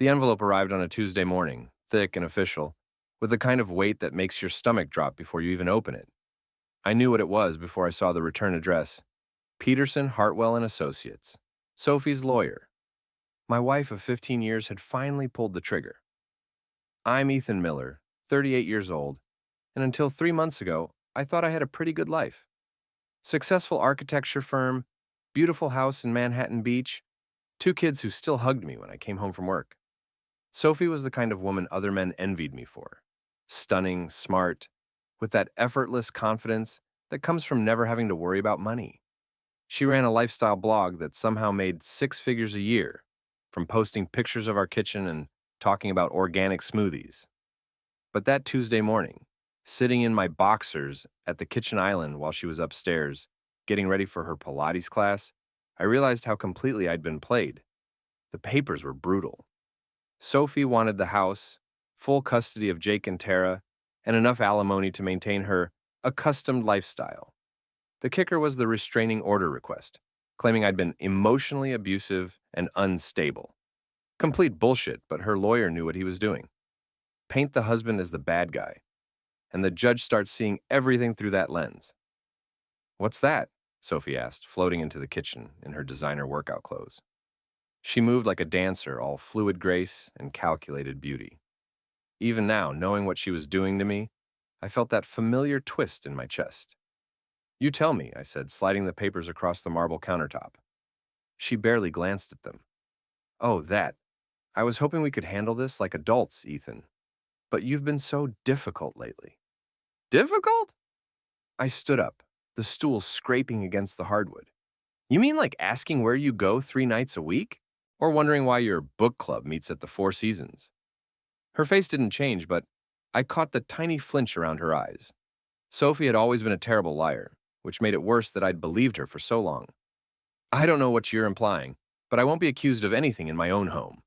The envelope arrived on a Tuesday morning, thick and official, with the kind of weight that makes your stomach drop before you even open it. I knew what it was before I saw the return address. Peterson, Hartwell and Associates. Sophie's lawyer. My wife of 15 years had finally pulled the trigger. I'm Ethan Miller, 38 years old, and until 3 months ago, I thought I had a pretty good life. Successful architecture firm, beautiful house in Manhattan Beach, two kids who still hugged me when I came home from work. Sophie was the kind of woman other men envied me for. Stunning, smart, with that effortless confidence that comes from never having to worry about money. She ran a lifestyle blog that somehow made 6 figures a year from posting pictures of our kitchen and talking about organic smoothies. But that Tuesday morning, sitting in my boxers at the kitchen island while she was upstairs, getting ready for her Pilates class, I realized how completely I'd been played. The papers were brutal. Sophie wanted the house, full custody of Jake and Tara, and enough alimony to maintain her accustomed lifestyle. The kicker was the restraining order request, claiming I'd been emotionally abusive and unstable. Complete bullshit, but her lawyer knew what he was doing. Paint the husband as the bad guy, and the judge starts seeing everything through that lens. "What's that?" Sophie asked, floating into the kitchen in her designer workout clothes. She moved like a dancer, all fluid grace and calculated beauty. Even now, knowing what she was doing to me, I felt that familiar twist in my chest. "You tell me," I said, sliding the papers across the marble countertop. She barely glanced at them. "Oh, that. I was hoping we could handle this like adults, Ethan. But you've been so difficult lately." "Difficult?" I stood up, the stool scraping against the hardwood. "You mean like asking where you go 3 nights a week? Or wondering why your book club meets at the Four Seasons?" Her face didn't change, but I caught the tiny flinch around her eyes. Sophie had always been a terrible liar, which made it worse that I'd believed her for so long. "I don't know what you're implying, but I won't be accused of anything in my own home."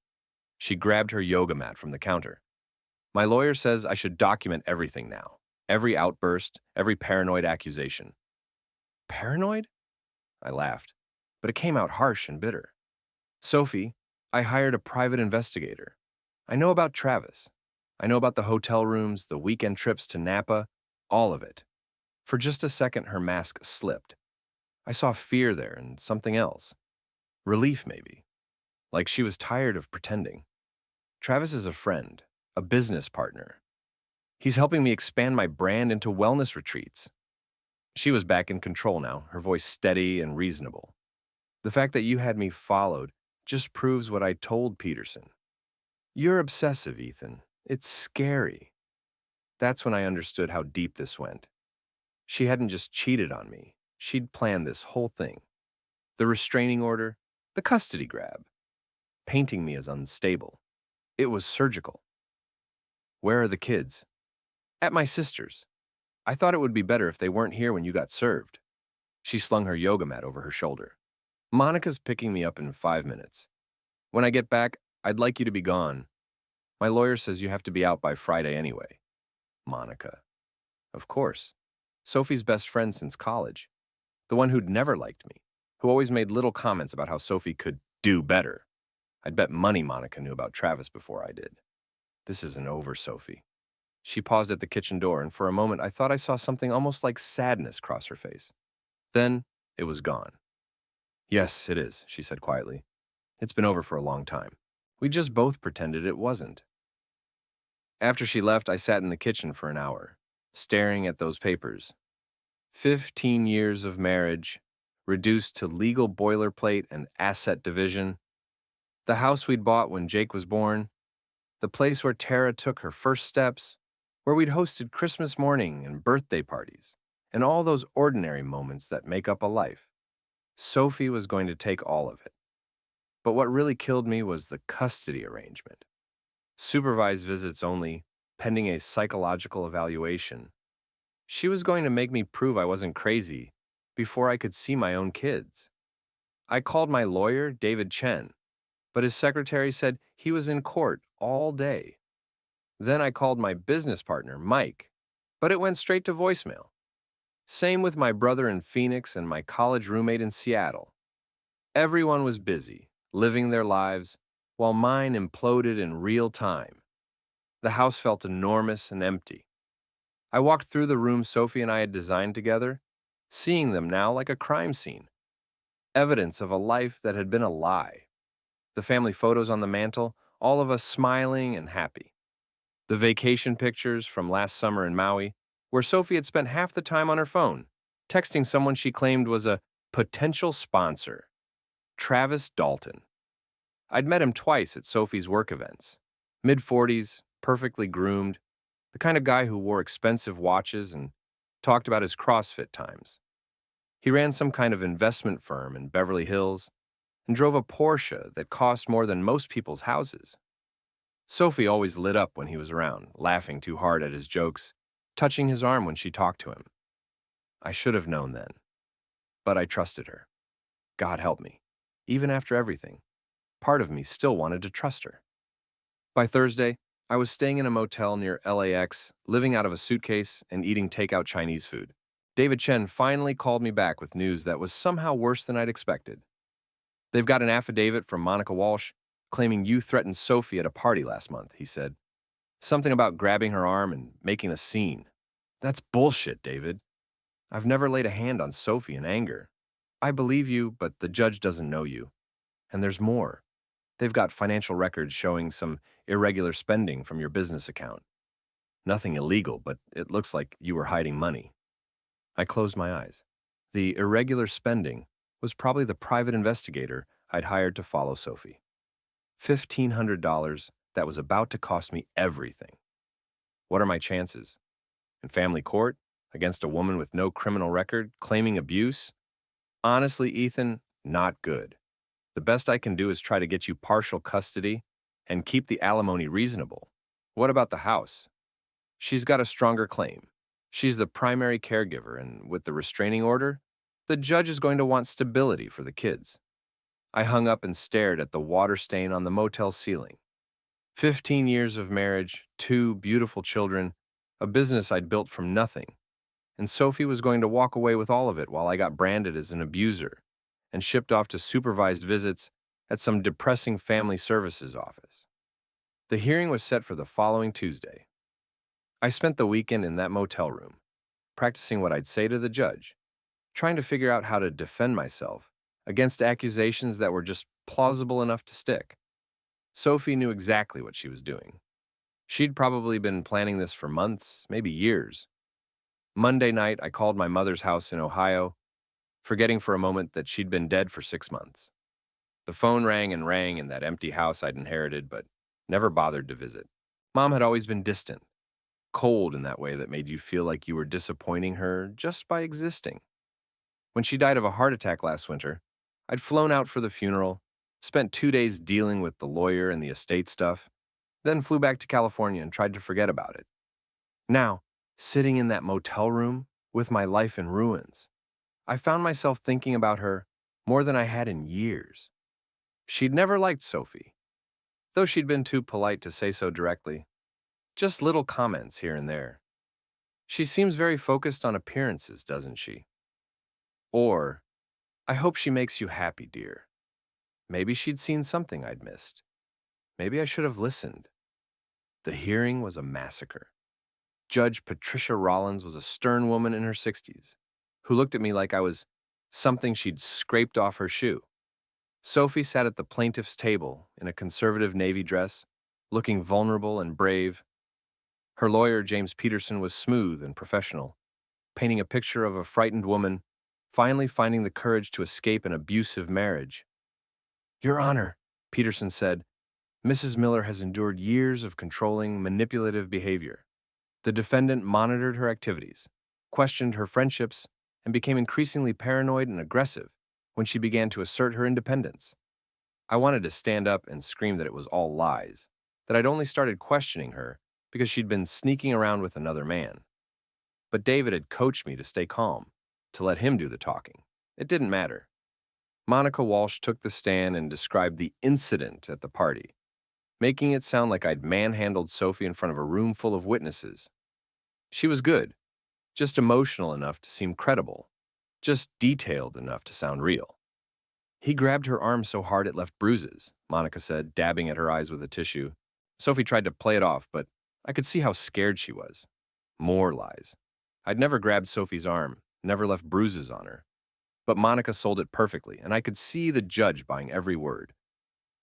She grabbed her yoga mat from the counter. "My lawyer says I should document everything now. Every outburst, every paranoid accusation." "Paranoid?" I laughed, but it came out harsh and bitter. "Sophie, I hired a private investigator. I know about Travis. I know about the hotel rooms, the weekend trips to Napa, all of it." For just a second, her mask slipped. I saw fear there and something else. Relief, maybe. Like she was tired of pretending. "Travis is a friend, a business partner. He's helping me expand my brand into wellness retreats." She was back in control now, her voice steady and reasonable. "The fact that you had me followed just proves what I told Peterson. You're obsessive, Ethan. It's scary." That's when I understood how deep this went. She hadn't just cheated on me. She'd planned this whole thing. The restraining order, the custody grab, painting me as unstable. It was surgical. "Where are the kids?" "At my sister's. I thought it would be better if they weren't here when you got served." She slung her yoga mat over her shoulder. "Monica's picking me up in 5 minutes. When I get back, I'd like you to be gone. My lawyer says you have to be out by Friday anyway." Monica. Of course. Sophie's best friend since college. The one who'd never liked me, who always made little comments about how Sophie could do better. I'd bet money Monica knew about Travis before I did. "This isn't over, Sophie." She paused at the kitchen door, and for a moment I thought I saw something almost like sadness cross her face. Then it was gone. "Yes, it is," she said quietly. "It's been over for a long time. We just both pretended it wasn't." After she left, I sat in the kitchen for an hour, staring at those papers. 15 years of marriage, reduced to legal boilerplate and asset division. The house we'd bought when Jake was born. The place where Tara took her first steps. Where we'd hosted Christmas morning and birthday parties. And all those ordinary moments that make up a life. Sophie was going to take all of it. But what really killed me was the custody arrangement. Supervised visits only, pending a psychological evaluation. She was going to make me prove I wasn't crazy before I could see my own kids. I called my lawyer, David Chen, but his secretary said he was in court all day. Then I called my business partner, Mike, but it went straight to voicemail. Same with my brother in Phoenix and my college roommate in Seattle. Everyone was busy, living their lives, while mine imploded in real time. The house felt enormous and empty. I walked through the room Sophie and I had designed together, seeing them now like a crime scene, evidence of a life that had been a lie. The family photos on the mantel, all of us smiling and happy. The vacation pictures from last summer in Maui, where Sophie had spent half the time on her phone, texting someone she claimed was a potential sponsor, Travis Dalton. I'd met him twice at Sophie's work events. Mid-40s, perfectly groomed, the kind of guy who wore expensive watches and talked about his CrossFit times. He ran some kind of investment firm in Beverly Hills and drove a Porsche that cost more than most people's houses. Sophie always lit up when he was around, laughing too hard at his jokes, touching his arm when she talked to him. I should have known then, but I trusted her. God help me. Even after everything, part of me still wanted to trust her. By Thursday, I was staying in a motel near LAX, living out of a suitcase and eating takeout Chinese food. David Chen finally called me back with news that was somehow worse than I'd expected. They've got an affidavit from Monica Walsh claiming you threatened Sophie at a party last month, he said. Something about grabbing her arm and making a scene. That's bullshit, David. I've never laid a hand on Sophie in anger. I believe you, but the judge doesn't know you. And there's more. They've got financial records showing some irregular spending from your business account. Nothing illegal, but it looks like you were hiding money. I closed my eyes. The irregular spending was probably the private investigator I'd hired to follow Sophie. $1,500 that was about to cost me everything. What are my chances? In family court, against a woman with no criminal record, claiming abuse? Honestly, Ethan, not good. The best I can do is try to get you partial custody and keep the alimony reasonable. What about the house? She's got a stronger claim. She's the primary caregiver, and with the restraining order, the judge is going to want stability for the kids. I hung up and stared at the water stain on the motel ceiling. 15 years of marriage, 2 beautiful children, a business I'd built from nothing. And Sophie was going to walk away with all of it while I got branded as an abuser and shipped off to supervised visits at some depressing family services office. The hearing was set for the following Tuesday. I spent the weekend in that motel room, practicing what I'd say to the judge, trying to figure out how to defend myself against accusations that were just plausible enough to stick. Sophie knew exactly what she was doing. She'd probably been planning this for months, maybe years. Monday night, I called my mother's house in Ohio, forgetting for a moment that she'd been dead for 6 months. The phone rang in that empty house I'd inherited, but never bothered to visit. Mom had always been distant, cold in that way that made you feel like you were disappointing her just by existing. When she died of a heart attack last winter, I'd flown out for the funeral, spent 2 days dealing with the lawyer and the estate stuff, then flew back to California and tried to forget about it. Now, sitting in that motel room with my life in ruins, I found myself thinking about her more than I had in years. She'd never liked Sophie, though she'd been too polite to say so directly. Just little comments here and there. She seems very focused on appearances, doesn't she? Or, I hope she makes you happy, dear. Maybe she'd seen something I'd missed. Maybe I should have listened. The hearing was a massacre. Judge Patricia Rollins was a stern woman in her 60s, who looked at me like I was something she'd scraped off her shoe. Sophie sat at the plaintiff's table in a conservative navy dress, looking vulnerable and brave. Her lawyer, James Peterson, was smooth and professional, painting a picture of a frightened woman finally finding the courage to escape an abusive marriage. Your Honor, Peterson said, Mrs. Miller has endured years of controlling, manipulative behavior. The defendant monitored her activities, questioned her friendships, and became increasingly paranoid and aggressive when she began to assert her independence. I wanted to stand up and scream that it was all lies, that I'd only started questioning her because she'd been sneaking around with another man. But David had coached me to stay calm, to let him do the talking. It didn't matter. Monica Walsh took the stand and described the incident at the party, making it sound like I'd manhandled Sophie in front of a room full of witnesses. She was good, just emotional enough to seem credible, just detailed enough to sound real. He grabbed her arm so hard it left bruises, Monica said, dabbing at her eyes with a tissue. Sophie tried to play it off, but I could see how scared she was. More lies. I'd never grabbed Sophie's arm, never left bruises on her. But Monica sold it perfectly, and I could see the judge buying every word.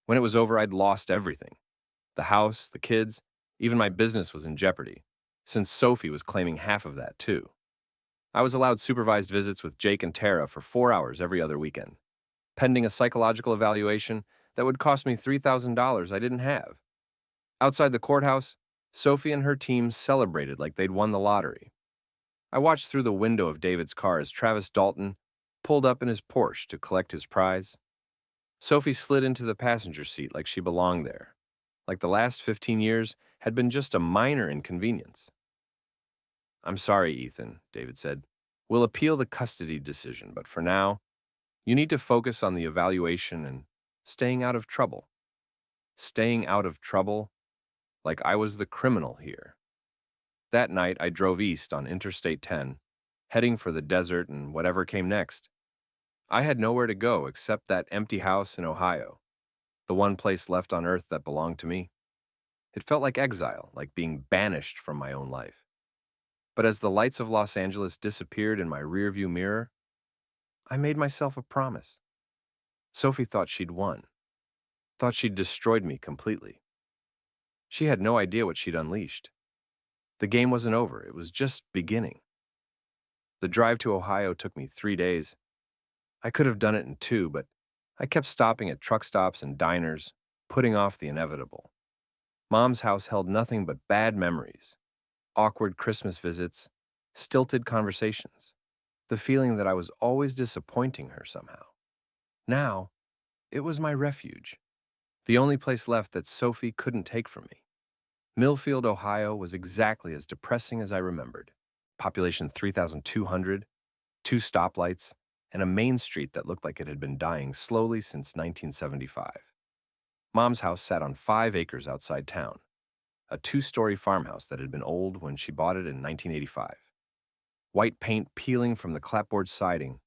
When it was over, I'd lost everything. The house, the kids, even my business was in jeopardy, since Sophie was claiming half of that too. I was allowed supervised visits with Jake and Tara for 4 hours every other weekend, pending a psychological evaluation that would cost me $3,000 I didn't have. Outside the courthouse, Sophie and her team celebrated like they'd won the lottery. I watched through the window of David's car as Travis Dalton pulled up in his Porsche to collect his prize. Sophie slid into the passenger seat like she belonged there, like the last 15 years had been just a minor inconvenience. "I'm sorry, Ethan," David said. "We'll appeal the custody decision, but for now, you need to focus on the evaluation and staying out of trouble." Staying out of trouble? Like I was the criminal here. That night, I drove east on Interstate 10, heading for the desert and whatever came next. I had nowhere to go except that empty house in Ohio, the one place left on earth that belonged to me. It felt like exile, like being banished from my own life. But as the lights of Los Angeles disappeared in my rearview mirror, I made myself a promise. Sophie thought she'd won, thought she'd destroyed me completely. She had no idea what she'd unleashed. The game wasn't over, it was just beginning. The drive to Ohio took me 3 days. I could have done it in 2, but I kept stopping at truck stops and diners, putting off the inevitable. Mom's house held nothing but bad memories, awkward Christmas visits, stilted conversations, the feeling that I was always disappointing her somehow. Now, it was my refuge, the only place left that Sophie couldn't take from me. Millfield, Ohio was exactly as depressing as I remembered. Population 3,200, 2 stoplights, and a main street that looked like it had been dying slowly since 1975. Mom's house sat on 5 acres outside town, a 2-story farmhouse that had been old when she bought it in 1985. White paint peeling from the clapboard siding,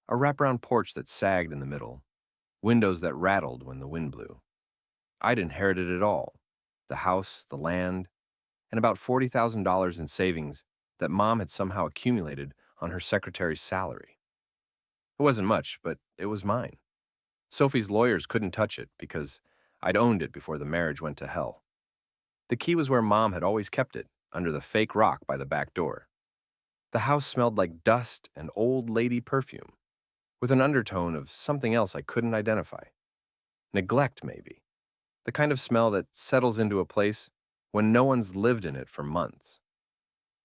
a wraparound porch that sagged in the middle, windows that rattled when the wind blew. I'd inherited it all, the house, the land, and about $40,000 in savings that Mom had somehow accumulated on her secretary's salary. It wasn't much, but it was mine. Sophie's lawyers couldn't touch it because I'd owned it before the marriage went to hell. The key was where Mom had always kept it, under the fake rock by the back door. The house smelled like dust and old lady perfume, with an undertone of something else I couldn't identify. Neglect, maybe. The kind of smell that settles into a place when no one's lived in it for months.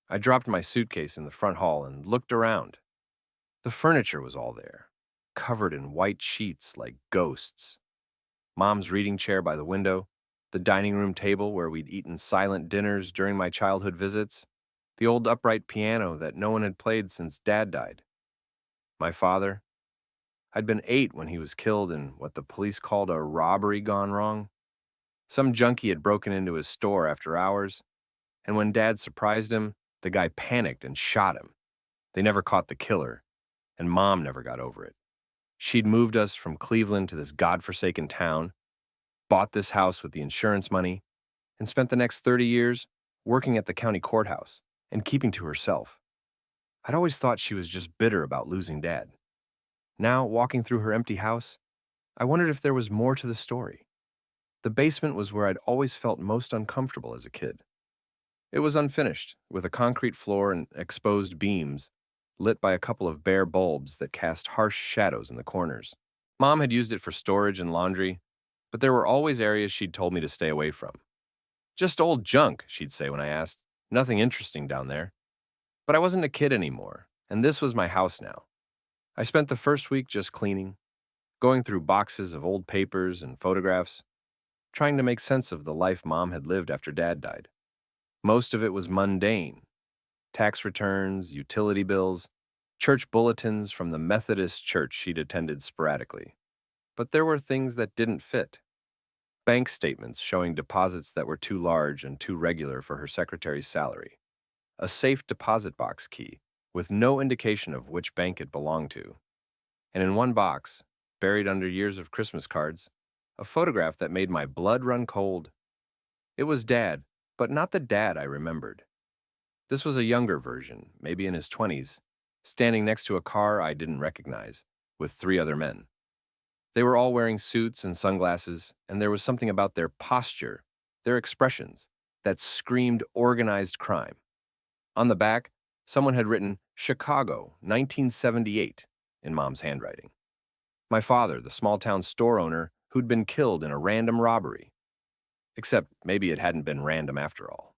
I dropped my suitcase in the front hall and looked around. The furniture was all there, covered in white sheets like ghosts. Mom's reading chair by the window, the dining room table where we'd eaten silent dinners during my childhood visits, the old upright piano that no one had played since Dad died. My father, I'd been 8 when he was killed in what the police called a robbery gone wrong. Some junkie had broken into his store after hours, and when Dad surprised him, the guy panicked and shot him. They never caught the killer, and Mom never got over it. She'd moved us from Cleveland to this godforsaken town, bought this house with the insurance money, and spent the next 30 years working at the county courthouse and keeping to herself. I'd always thought she was just bitter about losing Dad. Now, walking through her empty house, I wondered if there was more to the story. The basement was where I'd always felt most uncomfortable as a kid. It was unfinished, with a concrete floor and exposed beams, lit by a couple of bare bulbs that cast harsh shadows in the corners. Mom had used it for storage and laundry, but there were always areas she'd told me to stay away from. "Just old junk," she'd say when I asked. "Nothing interesting down there." But I wasn't a kid anymore, and this was my house now. I spent the first week just cleaning, going through boxes of old papers and photographs, trying to make sense of the life Mom had lived after Dad died. Most of it was mundane. Tax returns, utility bills, church bulletins from the Methodist church she'd attended sporadically. But there were things that didn't fit. Bank statements showing deposits that were too large and too regular for her secretary's salary. A safe deposit box key with no indication of which bank it belonged to. And in one box, buried under years of Christmas cards, a photograph that made my blood run cold. It was Dad, but not the Dad I remembered. This was a younger version, maybe in his 20s, standing next to a car I didn't recognize, with three other men. They were all wearing suits and sunglasses, and there was something about their posture, their expressions, that screamed organized crime. On the back, someone had written Chicago, 1978, in Mom's handwriting. My father, the small town store owner who'd been killed in a random robbery. Except maybe it hadn't been random after all.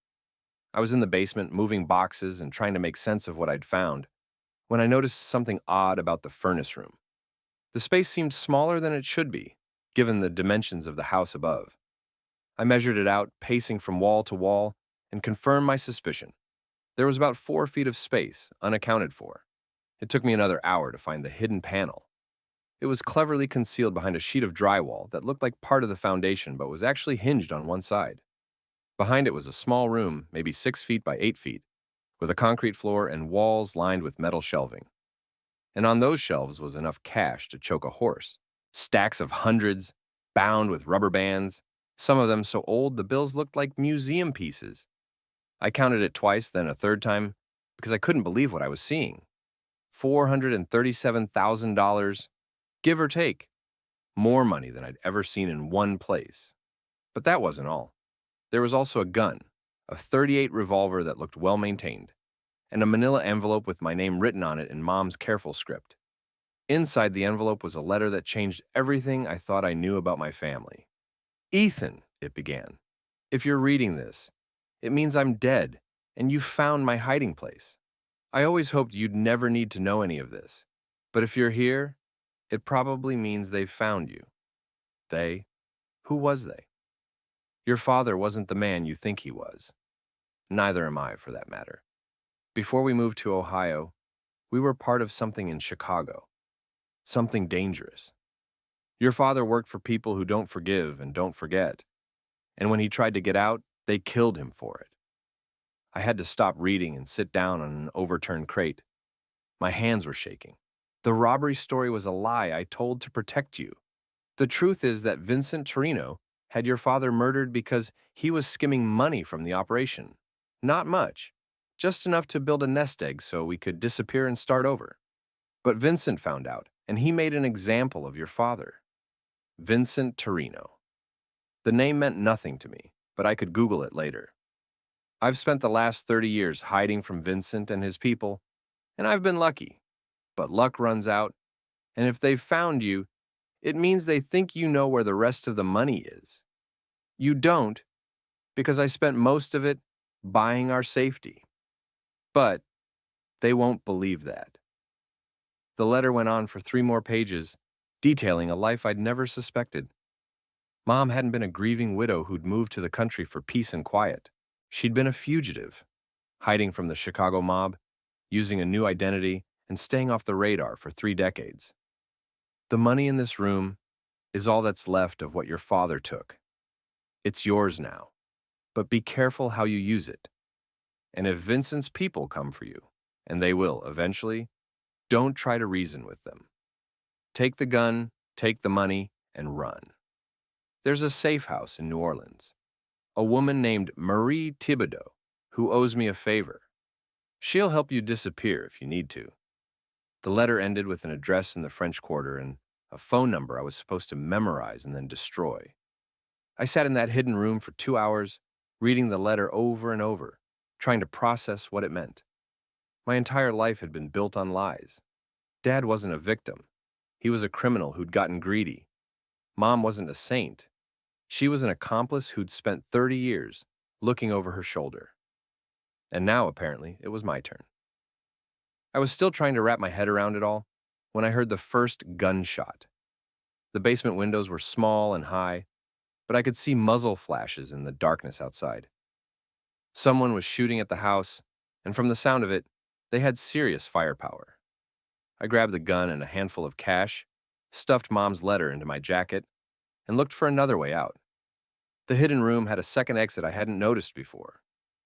I was in the basement moving boxes and trying to make sense of what I'd found when I noticed something odd about the furnace room. The space seemed smaller than it should be, given the dimensions of the house above. I measured it out, pacing from wall to wall, and confirmed my suspicion. There was about 4 feet of space, unaccounted for. It took me another hour to find the hidden panel. It was cleverly concealed behind a sheet of drywall that looked like part of the foundation but was actually hinged on one side. Behind it was a small room, maybe 6 feet by 8 feet, with a concrete floor and walls lined with metal shelving. And on those shelves was enough cash to choke a horse. Stacks of hundreds, bound with rubber bands, some of them so old the bills looked like museum pieces. I counted it twice, then a third time, because I couldn't believe what I was seeing. $437,000, give or take. More money than I'd ever seen in one place. But that wasn't all. There was also a gun, a .38 revolver that looked well maintained, and a manila envelope with my name written on it in Mom's careful script. Inside the envelope was a letter that changed everything I thought I knew about my family. Ethan, it began, if you're reading this, it means I'm dead, and you found my hiding place. I always hoped you'd never need to know any of this, but if you're here, it probably means they've found you. They? Who was they? Your father wasn't the man you think he was. Neither am I, for that matter. Before we moved to Ohio, we were part of something in Chicago. Something dangerous. Your father worked for people who don't forgive and don't forget. And when he tried to get out, they killed him for it. I had to stop reading and sit down on an overturned crate. My hands were shaking. The robbery story was a lie I told to protect you. The truth is that Vincent Torino had your father murdered because he was skimming money from the operation. Not much, just enough to build a nest egg so we could disappear and start over. But Vincent found out, and he made an example of your father. Vincent Torino. The name meant nothing to me, but I could Google it later. I've spent the last 30 years hiding from Vincent and his people, and I've been lucky. But luck runs out, and if they've found you, it means they think you know where the rest of the money is. You don't, because I spent most of it buying our safety. But they won't believe that. The letter went on for 3 more pages, detailing a life I'd never suspected. Mom hadn't been a grieving widow who'd moved to the country for peace and quiet. She'd been a fugitive, hiding from the Chicago mob, using a new identity, and staying off the radar for 3 decades. The money in this room is all that's left of what your father took. It's yours now, but be careful how you use it. And if Vincent's people come for you, and they will eventually, don't try to reason with them. Take the gun, take the money, and run. There's a safe house in New Orleans. A woman named Marie Thibodeau who owes me a favor. She'll help you disappear if you need to. The letter ended with an address in the French Quarter and a phone number I was supposed to memorize and then destroy. I sat in that hidden room for 2 hours, reading the letter over and over, trying to process what it meant. My entire life had been built on lies. Dad wasn't a victim. He was a criminal who'd gotten greedy. Mom wasn't a saint. She was an accomplice who'd spent 30 years looking over her shoulder. And now, apparently, it was my turn. I was still trying to wrap my head around it all when I heard the first gunshot. The basement windows were small and high, but I could see muzzle flashes in the darkness outside. Someone was shooting at the house, and from the sound of it, they had serious firepower. I grabbed the gun and a handful of cash, stuffed Mom's letter into my jacket, and looked for another way out. The hidden room had a second exit I hadn't noticed before,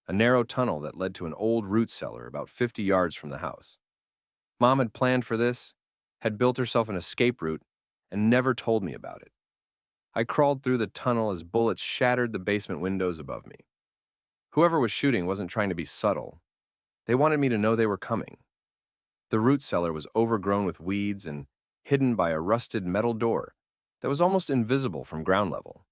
a narrow tunnel that led to an old root cellar about 50 yards from the house. Mom had planned for this, had built herself an escape route, and never told me about it. I crawled through the tunnel as bullets shattered the basement windows above me. Whoever was shooting wasn't trying to be subtle. They wanted me to know they were coming. The root cellar was overgrown with weeds and hidden by a rusted metal door that was almost invisible from ground level.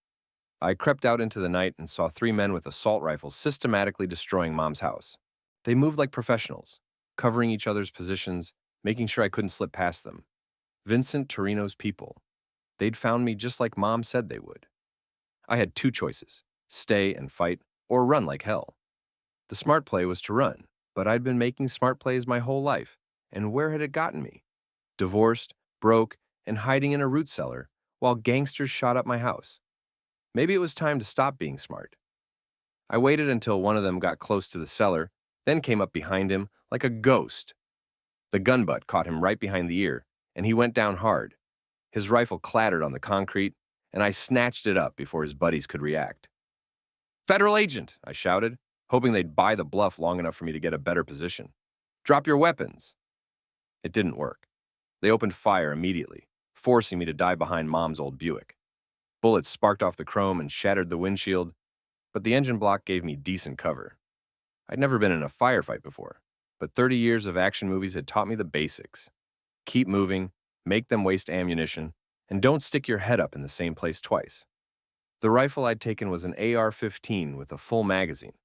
I crept out into the night and saw three men with assault rifles systematically destroying Mom's house. They moved like professionals, covering each other's positions, making sure I couldn't slip past them. Vincent Torino's people. They'd found me just like Mom said they would. I had two choices: stay and fight, or run like hell. The smart play was to run, but I'd been making smart plays my whole life, and where had it gotten me? Divorced, broke, and hiding in a root cellar while gangsters shot up my house. Maybe it was time to stop being smart. I waited until one of them got close to the cellar, then came up behind him like a ghost. The gun butt caught him right behind the ear, and he went down hard. His rifle clattered on the concrete, and I snatched it up before his buddies could react. "Federal agent!" I shouted, hoping they'd buy the bluff long enough for me to get a better position. "Drop your weapons!" It didn't work. They opened fire immediately, forcing me to dive behind Mom's old Buick. Bullets sparked off the chrome and shattered the windshield, but the engine block gave me decent cover. I'd never been in a firefight before, but 30 years of action movies had taught me the basics. Keep moving, make them waste ammunition, and don't stick your head up in the same place twice. The rifle I'd taken was an AR-15 with a full magazine,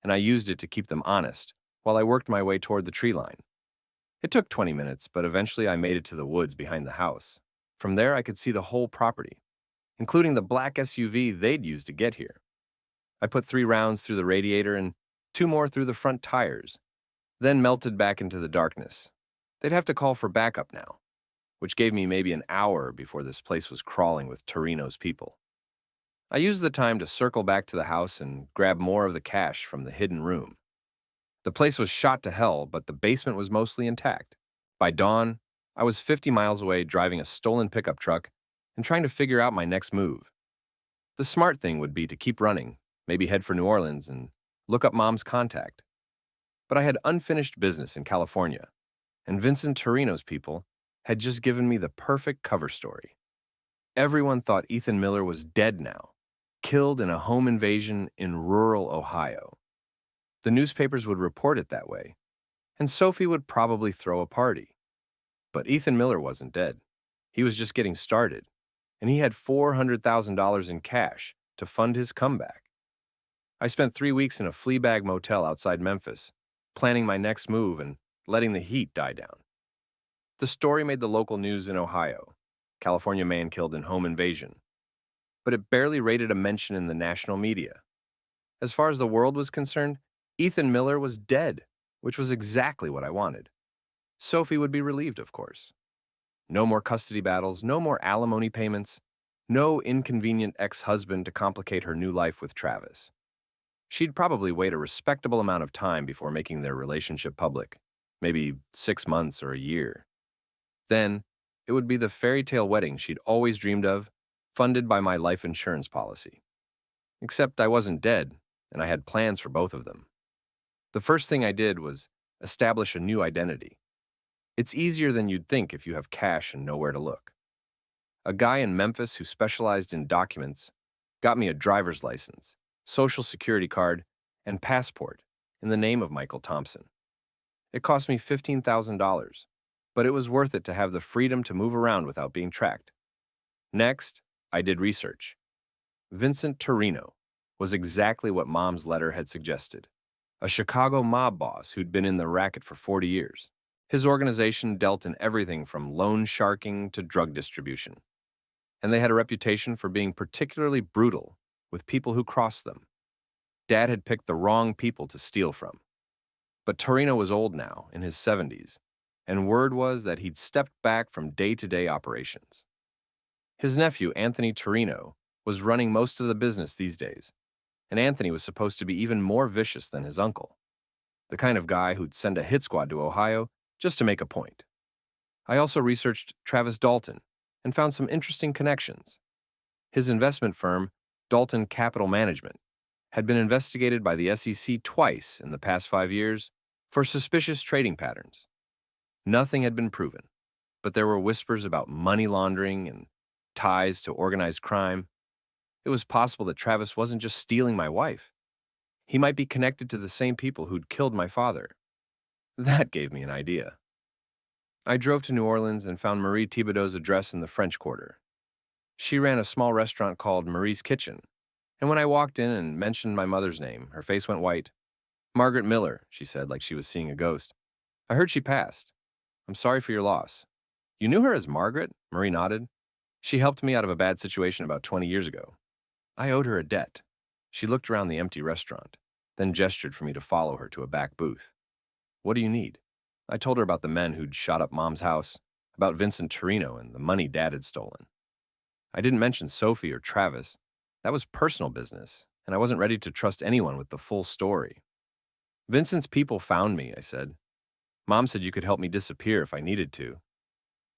and I used it to keep them honest while I worked my way toward the tree line. It took 20 minutes, but eventually I made it to the woods behind the house. From there, I could see the whole property, including the black SUV they'd used to get here. I put 3 rounds through the radiator and 2 more through the front tires, then melted back into the darkness. They'd have to call for backup now, which gave me maybe an hour before this place was crawling with Torino's people. I used the time to circle back to the house and grab more of the cash from the hidden room. The place was shot to hell, but the basement was mostly intact. By dawn, I was 50 miles away driving a stolen pickup truck and trying to figure out my next move. The smart thing would be to keep running, maybe head for New Orleans and look up Mom's contact. But I had unfinished business in California, and Vincent Torino's people had just given me the perfect cover story. Everyone thought Ethan Miller was dead now, killed in a home invasion in rural Ohio. The newspapers would report it that way, and Sophie would probably throw a party. But Ethan Miller wasn't dead. He was just getting started, and he had $400,000 in cash to fund his comeback. I spent 3 weeks in a flea-bag motel outside Memphis, planning my next move and letting the heat die down. The story made the local news in Ohio. California man killed in home invasion. But it barely rated a mention in the national media. As far as the world was concerned, Ethan Miller was dead, which was exactly what I wanted. Sophie would be relieved, of course. No more custody battles, no more alimony payments, no inconvenient ex-husband to complicate her new life with Travis. She'd probably wait a respectable amount of time before making their relationship public, maybe 6 months or a year. Then, it would be the fairy tale wedding she'd always dreamed of, funded by my life insurance policy. Except I wasn't dead, and I had plans for both of them. The first thing I did was establish a new identity. It's easier than you'd think if you have cash and know where to look. A guy in Memphis who specialized in documents got me a driver's license, social security card, and passport in the name of Michael Thompson. It cost me $15,000, but it was worth it to have the freedom to move around without being tracked. Next, I did research. Vincent Torino was exactly what Mom's letter had suggested. A Chicago mob boss who'd been in the racket for 40 years. His organization dealt in everything from loan sharking to drug distribution. And they had a reputation for being particularly brutal with people who crossed them. Dad had picked the wrong people to steal from. But Torino was old now, in his 70s, and word was that he'd stepped back from day-to-day operations. His nephew, Anthony Torino, was running most of the business these days, and Anthony was supposed to be even more vicious than his uncle, the kind of guy who'd send a hit squad to Ohio just to make a point. I also researched Travis Dalton and found some interesting connections. His investment firm, Dalton Capital Management, had been investigated by the SEC twice in the past 5 years for suspicious trading patterns. Nothing had been proven, but there were whispers about money laundering and ties to organized crime. It was possible that Travis wasn't just stealing my wife. He might be connected to the same people who'd killed my father. That gave me an idea. I drove to New Orleans and found Marie Thibodeau's address in the French Quarter. She ran a small restaurant called Marie's Kitchen, and when I walked in and mentioned my mother's name, her face went white. "Margaret Miller," she said, like she was seeing a ghost. "I heard she passed. I'm sorry for your loss." "You knew her as Margaret?" Marie nodded. "She helped me out of a bad situation about 20 years ago. I owed her a debt." She looked around the empty restaurant, then gestured for me to follow her to a back booth. "What do you need?" I told her about the men who'd shot up Mom's house, about Vincent Torino and the money Dad had stolen. I didn't mention Sophie or Travis. That was personal business, and I wasn't ready to trust anyone with the full story. "Vincent's people found me," I said. "Mom said you could help me disappear if I needed to."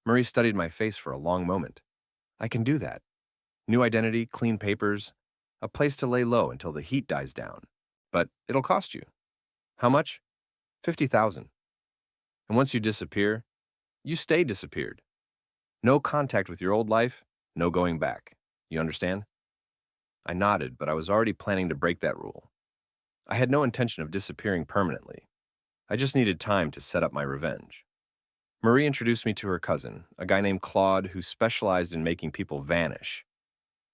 Marie studied my face for a long moment. "I can do that. New identity, clean papers, a place to lay low until the heat dies down. But it'll cost you." "How much?" "50,000. And once you disappear, you stay disappeared. No contact with your old life, no going back. You understand?" I nodded, but I was already planning to break that rule. I had no intention of disappearing permanently. I just needed time to set up my revenge. Marie introduced me to her cousin, a guy named Claude who specialized in making people vanish.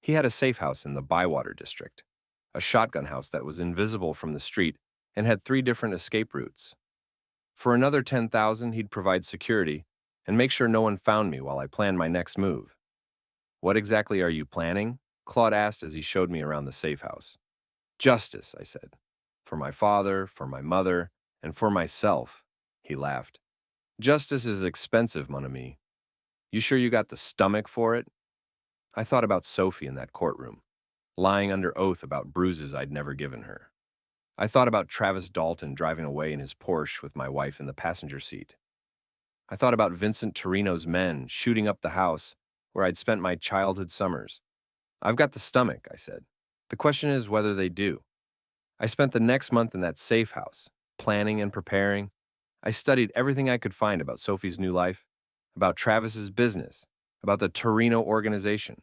He had a safe house in the Bywater district, a shotgun house that was invisible from the street and had 3 different escape routes. For another 10,000, he'd provide security and make sure no one found me while I planned my next move. "What exactly are you planning?" Claude asked as he showed me around the safe house. "Justice," I said. "For my father, for my mother, and for myself." He laughed. "Justice is expensive, mon ami. You sure you got the stomach for it?" I thought about Sophie in that courtroom, lying under oath about bruises I'd never given her. I thought about Travis Dalton driving away in his Porsche with my wife in the passenger seat. I thought about Vincent Torino's men shooting up the house where I'd spent my childhood summers. "I've got the stomach," I said. "The question is whether they do." I spent the next month in that safe house, planning and preparing. I studied everything I could find about Sophie's new life, about Travis's business, about the Torino organization.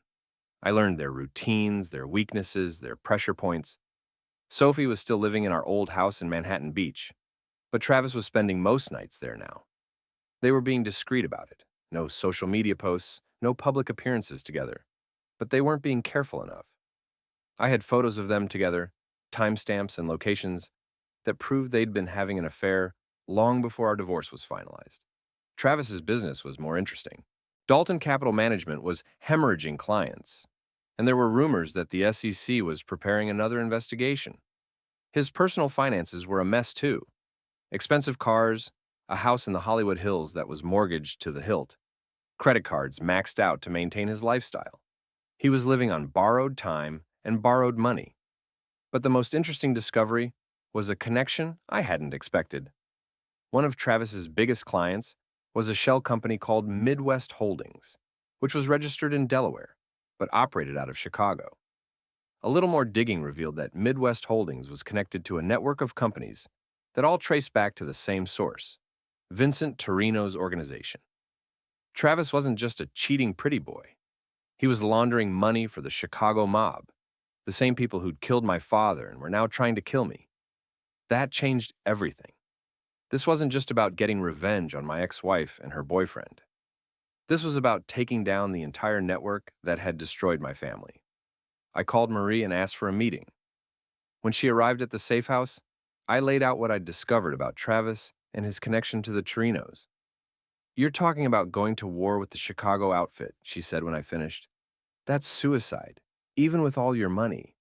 I learned their routines, their weaknesses, their pressure points. Sophie was still living in our old house in Manhattan Beach, but Travis was spending most nights there now. They were being discreet about it. No social media posts, no public appearances together. But they weren't being careful enough. I had photos of them together, timestamps and locations that proved they'd been having an affair long before our divorce was finalized. Travis's business was more interesting. Dalton Capital Management was hemorrhaging clients, and there were rumors that the SEC was preparing another investigation. His personal finances were a mess too. Expensive cars, a house in the Hollywood Hills that was mortgaged to the hilt, credit cards maxed out to maintain his lifestyle. He was living on borrowed time and borrowed money. But the most interesting discovery was a connection I hadn't expected. One of Travis's biggest clients was a shell company called Midwest Holdings, which was registered in Delaware, but operated out of Chicago. A little more digging revealed that Midwest Holdings was connected to a network of companies that all traced back to the same source, Vincent Torino's organization. Travis wasn't just a cheating pretty boy. He was laundering money for the Chicago mob, the same people who'd killed my father and were now trying to kill me. That changed everything. This wasn't just about getting revenge on my ex-wife and her boyfriend. This was about taking down the entire network that had destroyed my family. I called Marie and asked for a meeting. When she arrived at the safe house, I laid out what I'd discovered about Travis and his connection to the Torinos. "You're talking about going to war with the Chicago outfit," she said when I finished. "That's suicide, even with all your money."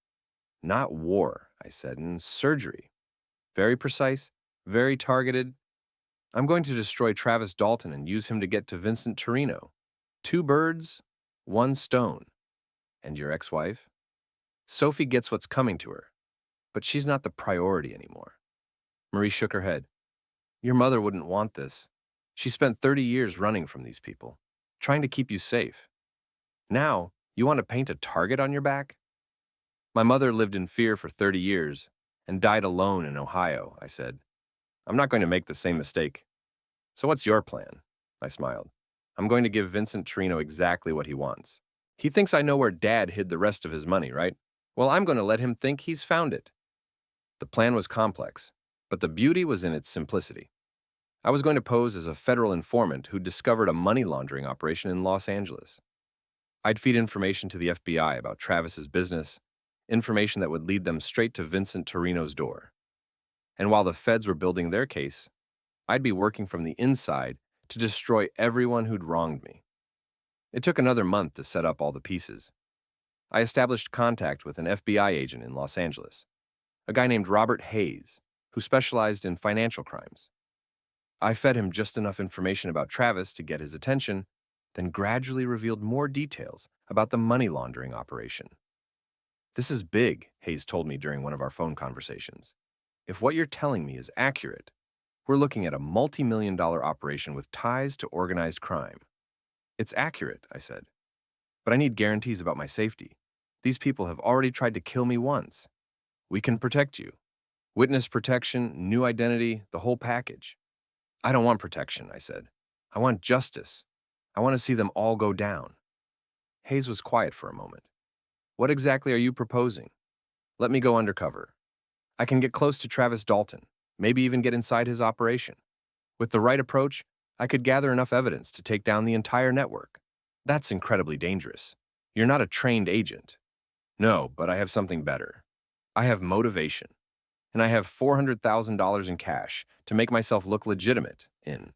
"Not war," I said, "and surgery. Very precise, very targeted. I'm going to destroy Travis Dalton and use him to get to Vincent Torino. 2 birds, 1 stone. And your ex-wife?" "Sophie gets what's coming to her, but she's not the priority anymore." Marie shook her head. "Your mother wouldn't want this. She spent 30 years running from these people, trying to keep you safe. Now, you want to paint a target on your back?" "My mother lived in fear for 30 years and died alone in Ohio," I said. "I'm not going to make the same mistake." "So what's your plan?" I smiled. "I'm going to give Vincent Torino exactly what he wants. He thinks I know where Dad hid the rest of his money, right? Well, I'm going to let him think he's found it. The plan was complex, but the beauty was in its simplicity. I was going to pose as a federal informant who discovered a money laundering operation in Los Angeles. I'd feed information to the FBI about Travis's business, information that would lead them straight to Vincent Torino's door. And while the feds were building their case, I'd be working from the inside to destroy everyone who'd wronged me. It took another month to set up all the pieces. I established contact with an FBI agent in Los Angeles, a guy named Robert Hayes, who specialized in financial crimes. I fed him just enough information about Travis to get his attention, then gradually revealed more details about the money laundering operation. "This is big," Hayes told me during one of our phone conversations. "If what you're telling me is accurate, we're looking at a multi-million-dollar operation with ties to organized crime." "It's accurate," I said, "but I need guarantees about my safety. These people have already tried to kill me once. We can protect you. Witness protection, new identity, the whole package." "I don't want protection," I said. "I want justice. I want to see them all go down." Hayes was quiet for a moment. "What exactly are you proposing?" "Let me go undercover. I can get close to Travis Dalton, maybe even get inside his operation. With the right approach, I could gather enough evidence to take down the entire network." "That's incredibly dangerous. You're not a trained agent." "No, but I have something better. I have motivation, and I have $400,000 in cash to make myself look legitimate in